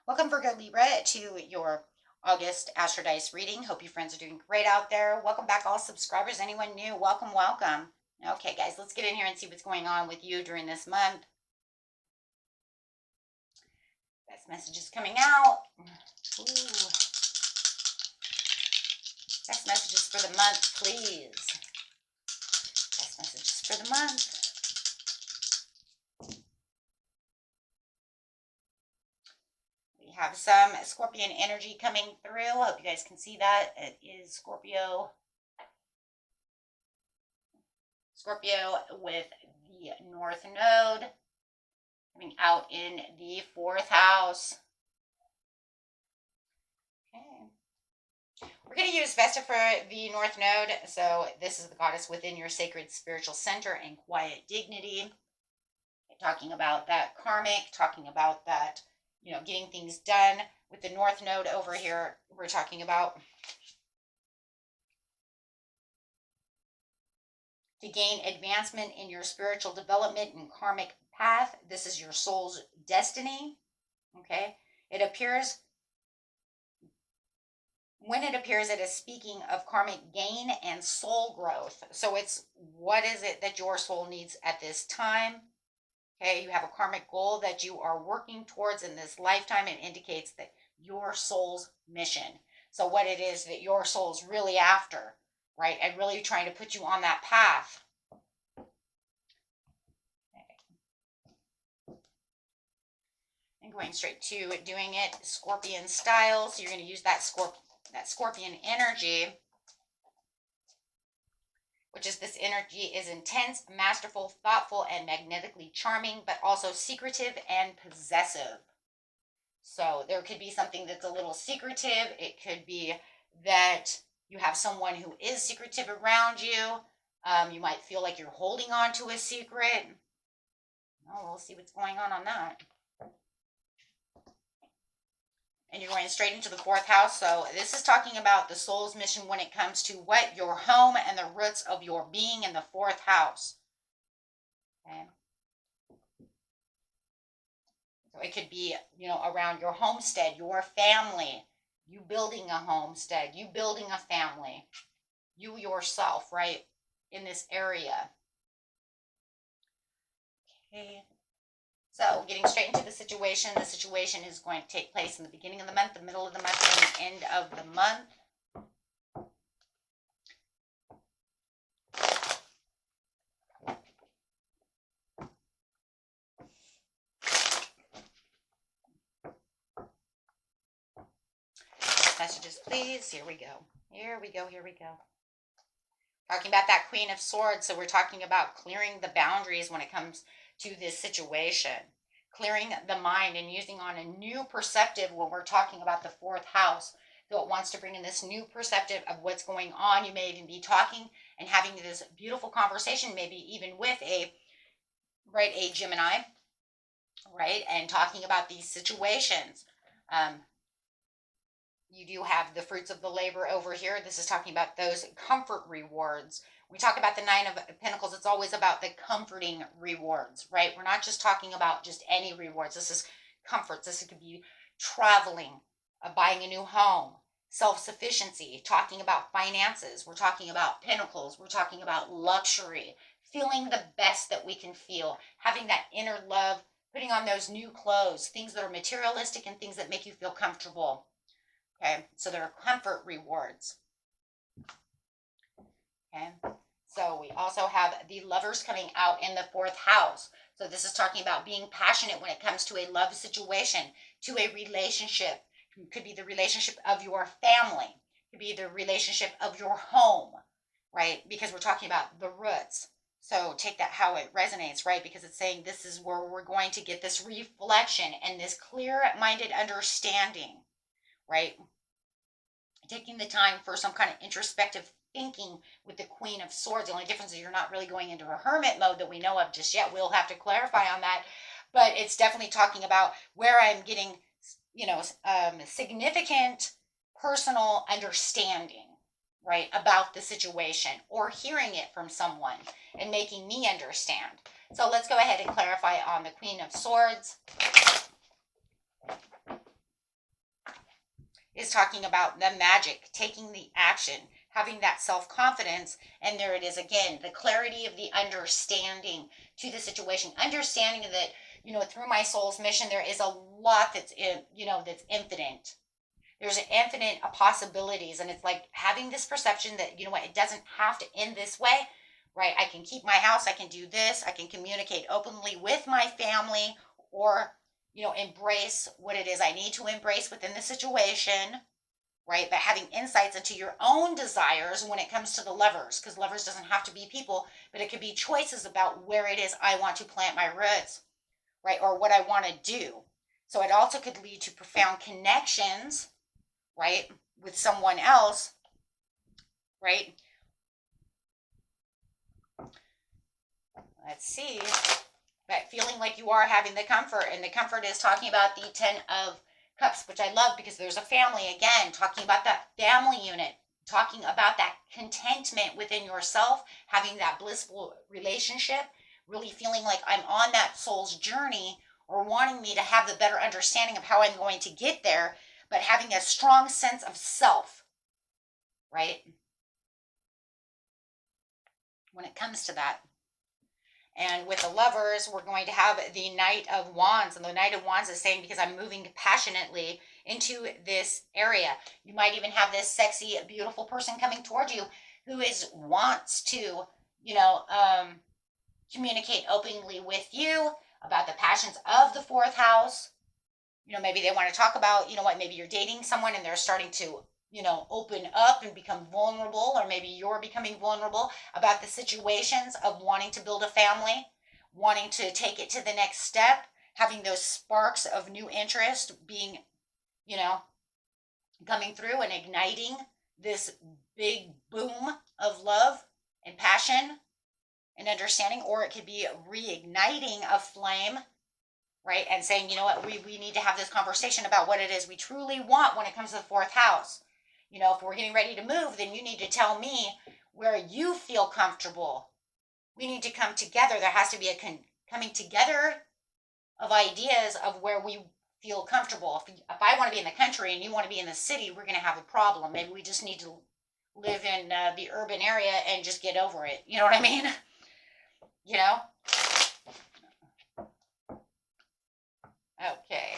Welcome, Virgo Libra, to your August Astro Dice reading. Hope you friends are doing great out there. Welcome back, all subscribers. Anyone new, welcome, welcome. Okay, guys, let's get in here and see what's going on with you during this month. Best messages coming out. Ooh. Best messages for the month, please. Best messages for the month. Have some Scorpion energy coming through. Hope you guys can see that. It is Scorpio with the North Node coming out in the 4th house. Okay. We're going to use Vesta for the North Node. So this is the goddess within your sacred spiritual center and quiet dignity. Talking about that karmic, talking about that, getting things done. With the North Node over here, we're talking about to gain advancement in your spiritual development and karmic path. This is your soul's destiny. Okay. It appears it is speaking of karmic gain and soul growth. So it's what is it that your soul needs at this time? Okay, you have a karmic goal that you are working towards in this lifetime. It indicates that your soul's mission. So what it is that your soul's really after, right? And really trying to put you on that path. Okay. And going straight to doing it Scorpion style. So you're going to use that Scorpion energy, which is this energy is intense, masterful, thoughtful, and magnetically charming, but also secretive and possessive. So there could be something that's a little secretive. It could be that you have someone who is secretive around you. You might feel like you're holding on to a secret. Oh, we'll see what's going on that. And you're going straight into the 4th house. So this is talking about the soul's mission when it comes to what your home and the roots of your being in the 4th house. Okay. So it could be, around your homestead, your family, you building a homestead, you building a family, you yourself, right, in this area. Okay. So getting straight into the situation is going to take place in the beginning of the month, the middle of the month, and the end of the month. Messages, please. Here we go. Talking about that Queen of Swords. So we're talking about clearing the boundaries when it comes to this situation, clearing the mind and using on a new perspective when we're talking about the 4th house. So it wants to bring in this new perspective of what's going on. You may even be talking and having this beautiful conversation, maybe even with a Gemini, right? And talking about these situations. You do have the fruits of the labor over here. This is talking about those comfort rewards. We talk about the 9 of Pentacles. It's always about the comforting rewards, right? We're not just talking about just any rewards. This is comforts. This could be traveling, buying a new home, self-sufficiency, talking about finances. We're talking about pentacles. We're talking about luxury, feeling the best that we can feel, having that inner love, putting on those new clothes, things that are materialistic and things that make you feel comfortable. Okay, so there are comfort rewards. Okay, so we also have the Lovers coming out in the 4th house. So this is talking about being passionate when it comes to a love situation, to a relationship. It could be the relationship of your family. It could be the relationship of your home, right? Because we're talking about the roots. So take that how it resonates, right? Because it's saying this is where we're going to get this reflection and this clear-minded understanding, right? Taking the time for some kind of introspective thinking with the Queen of Swords. The only difference is you're not really going into a hermit mode that we know of just yet. We'll have to clarify on that. But it's definitely talking about where I'm getting, significant personal understanding, right, about the situation, or hearing it from someone and making me understand. So let's go ahead and clarify on the Queen of Swords. is talking about the magic, taking the action, having that self-confidence. And there it is again, the clarity of the understanding to the situation, understanding that, through my soul's mission, there is a lot that's that's infinite. There's an infinite possibilities, and it's like having this perception that, it doesn't have to end this way, right? I can keep my house, I can do this, I can communicate openly with my family, or embrace what it is I need to embrace within the situation, right? But having insights into your own desires when it comes to the levers, because levers doesn't have to be people, but it could be choices about where it is I want to plant my roots, right? Or what I want to do. So it also could lead to profound connections, right? With someone else, right? Let's see. But feeling like you are having the comfort, and the comfort is talking about the 10 of Cups, which I love because there's a family again, talking about that family unit, talking about that contentment within yourself, having that blissful relationship, really feeling like I'm on that soul's journey, or wanting me to have the better understanding of how I'm going to get there, but having a strong sense of self, right? When it comes to that. And with the Lovers, we're going to have the Knight of Wands. And the Knight of Wands is saying, because I'm moving passionately into this area. You might even have this sexy, beautiful person coming towards you who wants to, communicate openly with you about the passions of the fourth house. Maybe they want to talk about, maybe you're dating someone and they're starting to open up and become vulnerable, or maybe you're becoming vulnerable about the situations of wanting to build a family, wanting to take it to the next step, having those sparks of new interest being, coming through and igniting this big boom of love and passion and understanding. Or it could be reigniting a flame, right? And saying, we need to have this conversation about what it is we truly want when it comes to the fourth house. If we're getting ready to move, then you need to tell me where you feel comfortable. We need to come together. There has to be a coming together of ideas of where we feel comfortable. If I want to be in the country and you want to be in the city, we're going to have a problem. Maybe we just need to live in the urban area and just get over it. You know what I mean? Okay.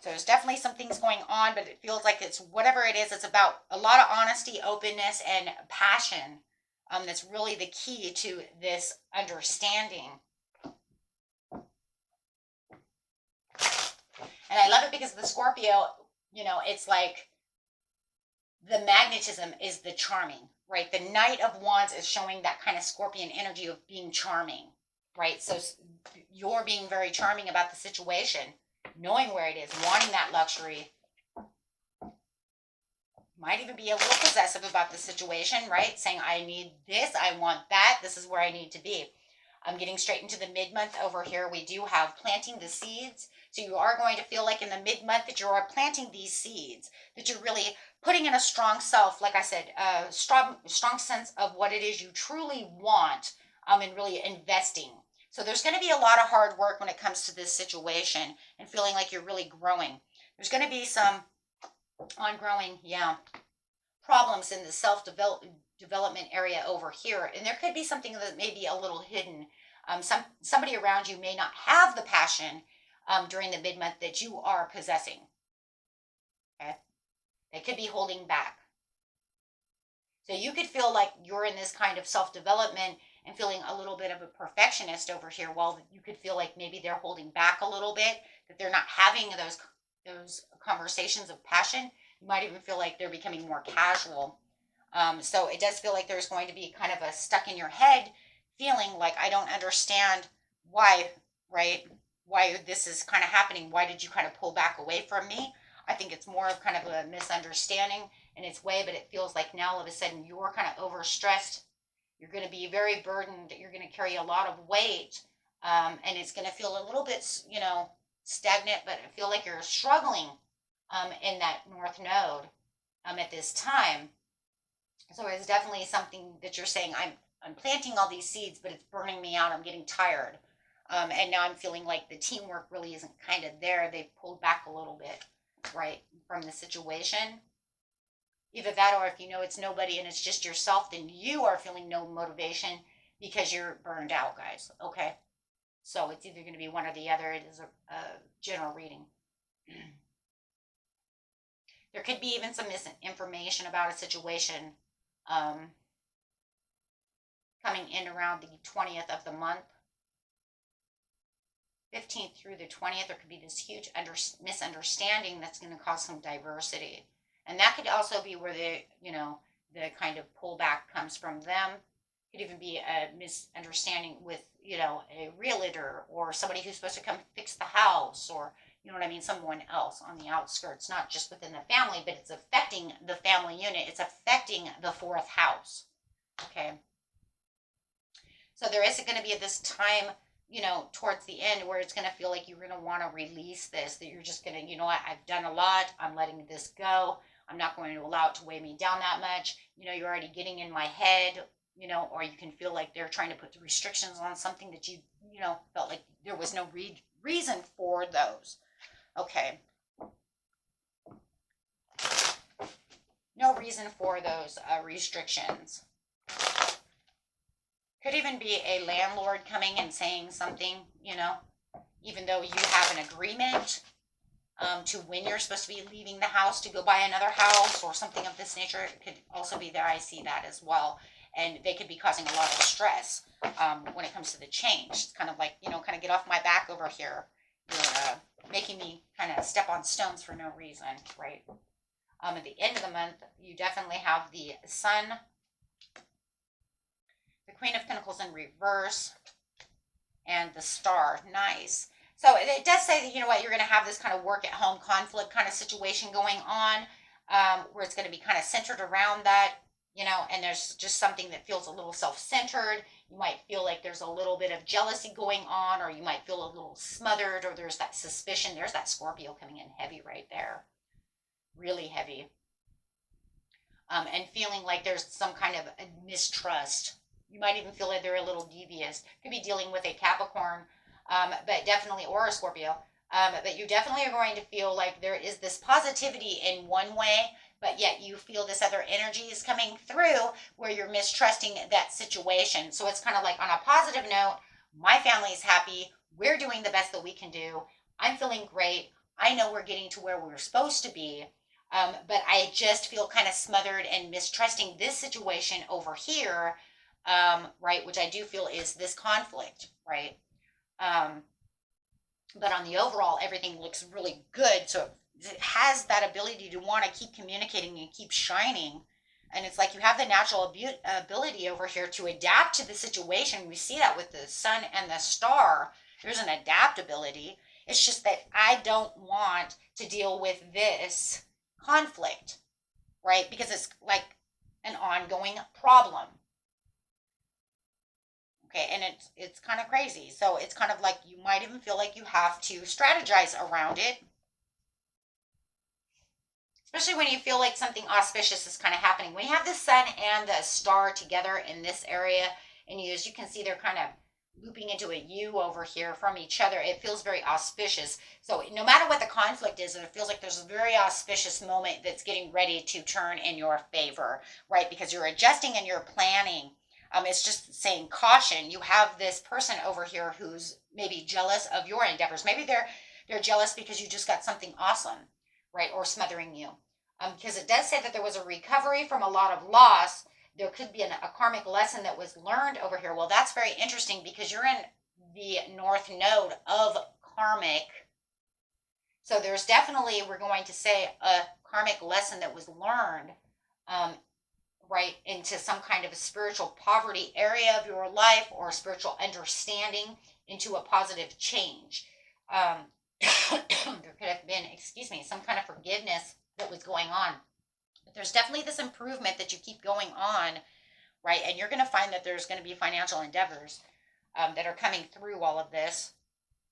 So there's definitely some things going on, but it feels like it's whatever it is, it's about a lot of honesty, openness, and passion. That's really the key to this understanding. And I love it because the Scorpio, it's like the magnetism is the charming, right? The Knight of Wands is showing that kind of Scorpion energy of being charming, right? So you're being very charming about the situation, knowing where it is, wanting that luxury. Might even be a little possessive about the situation, right? Saying, I need this, I want that, this is where I need to be. I'm getting straight into the mid-month over here. We do have planting the seeds. So you are going to feel like in the mid-month that you are planting these seeds, that you're really putting in a strong self, like I said, a strong sense of what it is you truly want, and really investing. So there's going to be a lot of hard work when it comes to this situation and feeling like you're really growing. There's going to be some ongoing, problems in the self-development area over here. And there could be something that may be a little hidden. Somebody around you may not have the passion during the mid-month that you are possessing. Okay? They could be holding back. So you could feel like you're in this kind of self-development and feeling a little bit of a perfectionist over here, while you could feel like maybe they're holding back a little bit, that they're not having those conversations of passion. You might even feel like they're becoming more casual. So it does feel like there's going to be kind of a stuck in your head feeling like, I don't understand why, right? Why this is kind of happening. Why did you kind of pull back away from me? I think it's more of kind of a misunderstanding in its way, but it feels like now all of a sudden you're kind of overstressed. You're going to be very burdened. You're going to carry a lot of weight. And it's going to feel a little bit, stagnant, but I feel like you're struggling in that North Node at this time. So it's definitely something that you're saying, I'm planting all these seeds, but it's burning me out. I'm getting tired. And now I'm feeling like the teamwork really isn't kind of there. They've pulled back a little bit. right, from the situation. Either that, or if you know it's nobody and it's just yourself, then you are feeling no motivation because you're burned out, guys. Okay. So it's either going to be one or the other. It is a general reading. There could be even some misinformation about a situation um, coming in around the 20th of the month. 15th through the 20th, there could be this huge misunderstanding that's going to cause some diversity. And that could also be where the kind of pullback comes from them. It could even be a misunderstanding with, a realtor or somebody who's supposed to come fix the house, or, you know what I mean, someone else on the outskirts, not just within the family, but it's affecting the family unit. It's affecting the fourth house. Okay. So there is going to be at this time, towards the end where it's going to feel like you're going to want to release this, that you're just going to, you know what, I've done a lot. I'm letting this go. I'm not going to allow it to weigh me down that much. You're already getting in my head, or you can feel like they're trying to put the restrictions on something that felt like there was no reason for those. Okay. No reason for those restrictions. Could even be a landlord coming and saying something, even though you have an agreement to when you're supposed to be leaving the house to go buy another house or something of this nature. It could also be there. I see that as well. And they could be causing a lot of stress when it comes to the change. It's kind of like, kind of get off my back over here. You're making me kind of step on stones for no reason, right? At the end of the month, you definitely have the Sun, the Queen of Pentacles in reverse, and the Star. Nice. So it does say that, you're going to have this kind of work at home conflict kind of situation going on, where it's going to be kind of centered around that, and there's just something that feels a little self-centered. You might feel like there's a little bit of jealousy going on, or you might feel a little smothered, or there's that suspicion. There's that Scorpio coming in heavy right there. Really heavy. And feeling like there's some kind of mistrust. You might even feel like they're a little devious. Could be dealing with a Capricorn, but definitely, or a Scorpio. But you definitely are going to feel like there is this positivity in one way, but yet you feel this other energy is coming through where you're mistrusting that situation. So it's kind of like, on a positive note, my family is happy. We're doing the best that we can do. I'm feeling great. I know we're getting to where we're supposed to be. But I just feel kind of smothered and mistrusting this situation over here, right? Which I do feel is this conflict, right? But on the overall, everything looks really good. So it has that ability to want to keep communicating and keep shining. And it's like you have the natural ability over here to adapt to the situation. We see that with the Sun and the Star. There's an adaptability. It's just that I don't want to deal with this conflict, right? Because it's like an ongoing problem. Okay, and it's kind of crazy. So it's kind of like you might even feel like you have to strategize around it. Especially when you feel like something auspicious is kind of happening. When you have the Sun and the Star together in this area, and as you can see, they're kind of looping into a U over here from each other, it feels very auspicious. So no matter what the conflict is, it feels like there's a very auspicious moment that's getting ready to turn in your favor, right? Because you're adjusting and you're planning. It's just saying caution. You have this person over here who's maybe jealous of your endeavors. Maybe they're jealous because you just got something awesome, right? Or smothering you. Because it does say that there was a recovery from a lot of loss. There could be a karmic lesson that was learned over here. Well, that's very interesting because you're in the north node of karmic. So there's definitely, we're going to say, a karmic lesson that was learned, right, into some kind of a spiritual poverty area of your life, or spiritual understanding into a positive change. There could have been, some kind of forgiveness that was going on. But there's definitely this improvement that you keep going on, right? And you're going to find that there's going to be financial endeavors that are coming through all of this.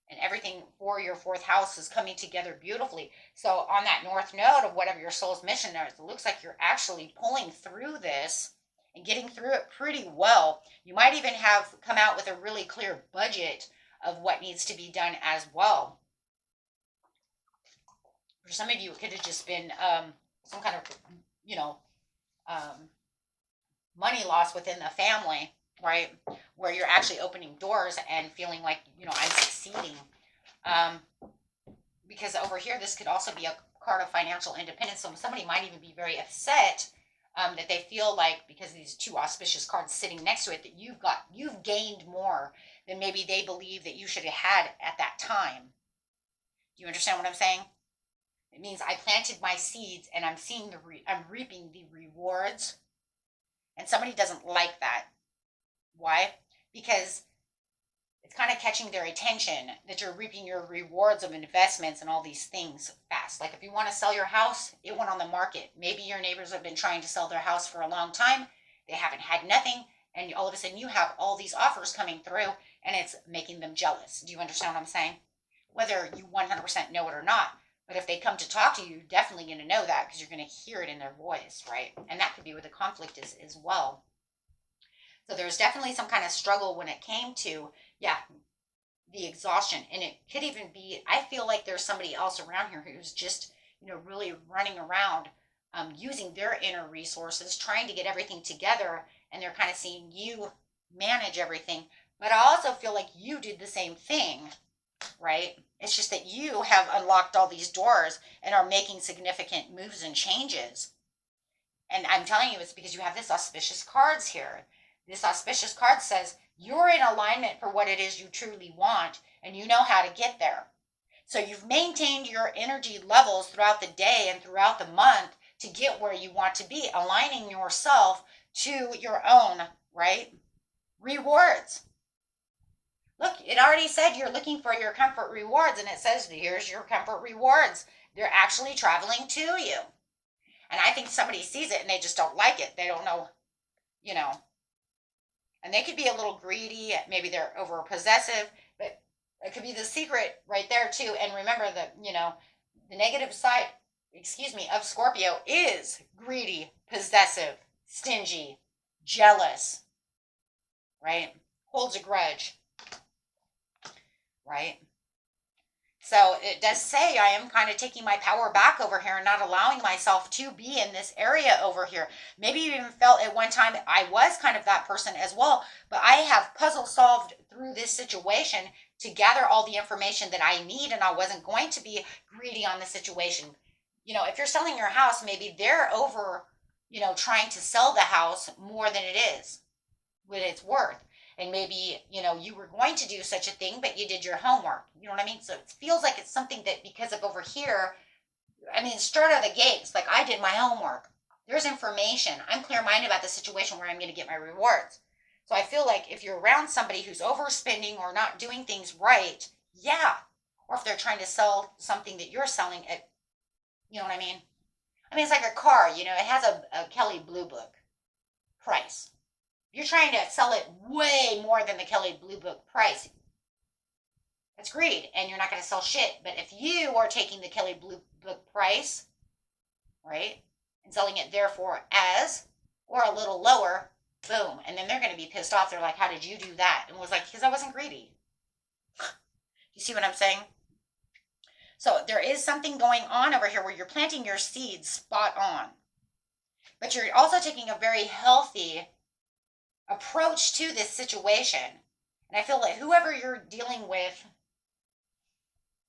And everything for your fourth house is coming together beautifully. So on that north node of whatever your soul's mission is, it looks like you're actually pulling through this and getting through it pretty well. You might even have come out with a really clear budget of what needs to be done as well. For some of you, it could have just been some kind of, you know, um, money loss within the family, right? Where you're actually opening doors and feeling like, I'm succeeding. Um, because over here, this could also be a card of financial independence. So somebody might even be very upset that they feel like, because these two auspicious cards sitting next to it, that you've gained more than maybe they believe that you should have had at that time. Do you understand what I'm saying? It means I planted my seeds and I'm seeing I'm reaping the rewards. And somebody doesn't like that. Why? Because it's kind of catching their attention that you're reaping your rewards of investments and all these things fast. Like if you want to sell your house, it went on the market. Maybe your neighbors have been trying to sell their house for a long time. They haven't had nothing. And all of a sudden you have all these offers coming through and it's making them jealous. Do you understand what I'm saying? Whether you 100% know it or not. But if they come to talk to you, you're definitely going to know that because you're going to hear it in their voice, right? And that could be where the conflict is as well. So there's definitely some kind of struggle when it came to, yeah, the exhaustion. And it could even be, I feel like there's somebody else around here who's just, really running around using their inner resources, trying to get everything together. And they're kind of seeing you manage everything. But I also feel like you did the same thing, right? It's just that you have unlocked all these doors and are making significant moves and changes. And I'm telling you, it's because you have this auspicious cards here. This auspicious card says you're in alignment for what it is you truly want, and you know how to get there. So you've maintained your energy levels throughout the day and throughout the month to get where you want to be, aligning yourself to your own, right, rewards. Look, it already said you're looking for your comfort rewards, and it says here's your comfort rewards. They're actually traveling to you. And I think somebody sees it and they just don't like it. They don't know, and they could be a little greedy. Maybe they're over possessive, but it could be the secret right there too. And remember that, the negative side, of Scorpio is greedy, possessive, stingy, jealous, right? Holds a grudge, right? So it does say I am kind of taking my power back over here and not allowing myself to be in this area over here. Maybe you even felt at one time I was kind of that person as well, but I have puzzle solved through this situation to gather all the information that I need, and I wasn't going to be greedy on the situation. If you're selling your house, maybe they're over, trying to sell the house more than it is, what it's worth. And maybe, you were going to do such a thing, but you did your homework. You know what I mean? So it feels like it's something that because of over here, straight out of the gates, like I did my homework. There's information. I'm clear-minded about the situation where I'm going to get my rewards. So I feel like if you're around somebody who's overspending or not doing things right, yeah. Or if they're trying to sell something that you're selling at, you know what I mean? It's like a car, it has a Kelley Blue Book price. You're trying to sell it way more than the Kelley Blue Book price. That's greed, and you're not going to sell shit. But if you are taking the Kelley Blue Book price, right, and selling it therefore as, or a little lower, boom. And then they're going to be pissed off. They're like, how did you do that? And was like, because I wasn't greedy. You see what I'm saying? So there is something going on over here where you're planting your seeds spot on. But you're also taking a very healthy approach to this situation. And I feel like whoever you're dealing with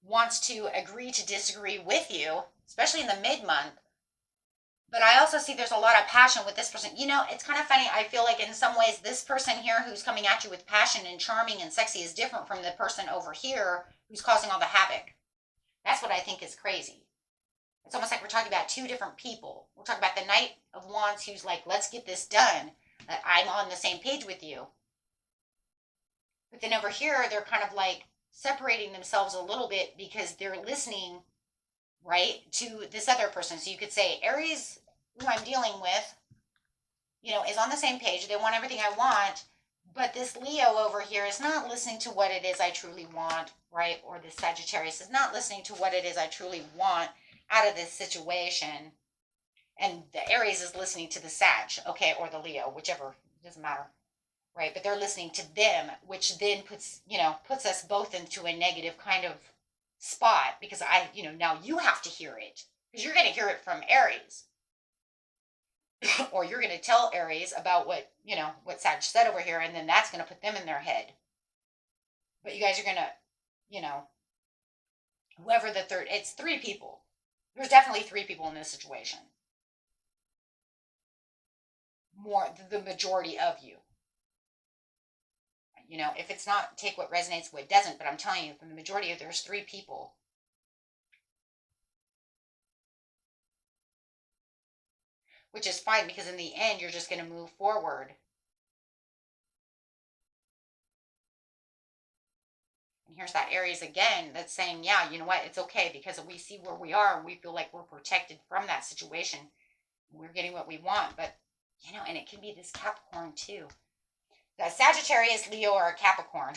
wants to agree to disagree with you, especially in the mid-month. But I also see there's a lot of passion with this person. It's kind of funny. I feel like in some ways this person here who's coming at you with passion and charming and sexy is different from the person over here who's causing all the havoc. That's what I think is crazy. It's almost like we're talking about two different people. We're talking about the Knight of Wands who's like, let's get this done. I'm on the same page with you. But then over here, they're kind of like separating themselves a little bit because they're listening, right, to this other person. So you could say Aries, who I'm dealing with, is on the same page. They want everything I want. But this Leo over here is not listening to what it is I truly want, right? Or this Sagittarius is not listening to what it is I truly want out of this situation. And the Aries is listening to the Sag, okay, or the Leo, whichever, doesn't matter, right? But they're listening to them, which then puts us both into a negative kind of spot, because now you have to hear it, because you're going to hear it from Aries. Or you're going to tell Aries about what Sag said over here, and then that's going to put them in their head. But you guys are going to, whoever the third, it's three people. There's definitely three people in this situation. More, the majority of you. If it's not, take what resonates, what doesn't. But I'm telling you, from the majority of, there's three people. Which is fine, because in the end, you're just going to move forward. And here's that Aries again that's saying, yeah, you know what? It's okay, because we see where we are and we feel like we're protected from that situation. We're getting what we want. But, and it can be this Capricorn too. The Sagittarius, Leo, or a Capricorn.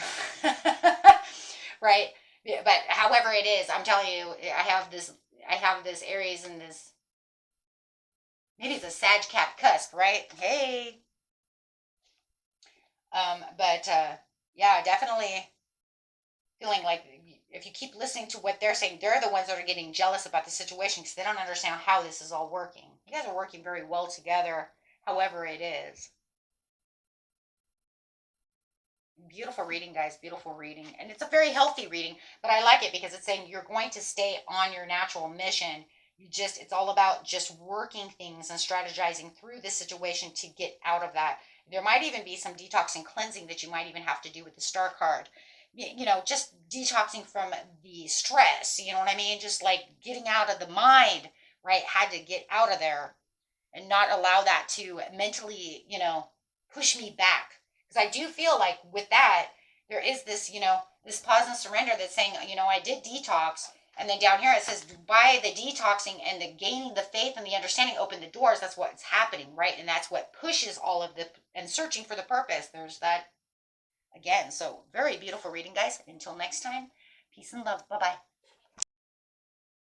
Right? But however it is, I'm telling you, I have this Aries and this, maybe it's a Sag Cap Cusp, right? Hey. Yeah, definitely feeling like if you keep listening to what they're saying, they're the ones that are getting jealous about the situation because they don't understand how this is all working. You guys are working very well together, however it is. Beautiful reading, guys. Beautiful reading. And it's a very healthy reading, but I like it because it's saying you're going to stay on your natural mission. It's all about just working things and strategizing through this situation to get out of that. There might even be some detox and cleansing that you might even have to do with the star card. Just detoxing from the stress, you know what I mean? Just like getting out of the mind, right? Had to get out of there and not allow that to mentally, push me back. Because I do feel like with that, there is this, this pause and surrender that's saying, I did detox. And then down here it says, by the detoxing and the gaining the faith and the understanding open the doors. That's what's happening, right? And that's what pushes all of the, and searching for the purpose. There's that again. So very beautiful reading, guys. Until next time, peace and love. Bye-bye.